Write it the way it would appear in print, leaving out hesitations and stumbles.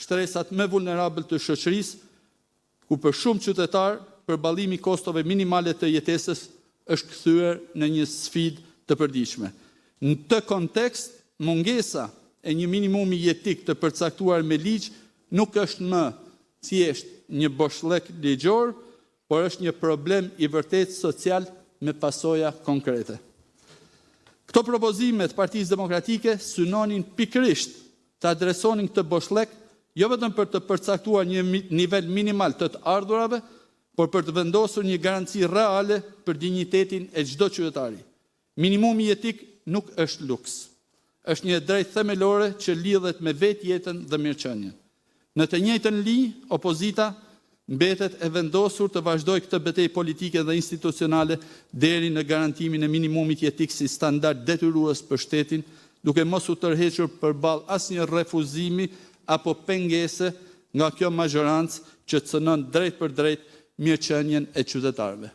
shtresat më vulnerabël të shoqërisë, ku për shumë qytetar përballimi i kostove minimale të jetesës është kthyer në një sfidë të përditshme. Në këtë kontekst, mungesa e një minimumi jetik të përcaktuar me ligj nuk është më thjesht një boshllëk ligjor, por është një problem i vërtet social me pasoja konkrete. Këto propozime të Partisë Demokratike synonin pikërisht të adresonin këtë boshllëk jo vetëm për të përcaktuar një nivel minimal të ardhurave, por për të vendosur një garanci reale për dinjitetin e çdo qytetari. Minimumi jetik nuk është luks. Është një drejtë themelore që lidhet me vetjetën dhe mirëqenien. Në të njëjtën linjë, opozita mbetet e vendosur të vazhdojë këtë betejë politike dhe institucionale deri në garantimin e minimumit jetik si standard detyrues për shtetin, duke mos u tërhequr përballë asnjë refuzimi apo pengese nga kjo mazhorancë që cënon drejt për drejt mirëqenien e qytetarëve.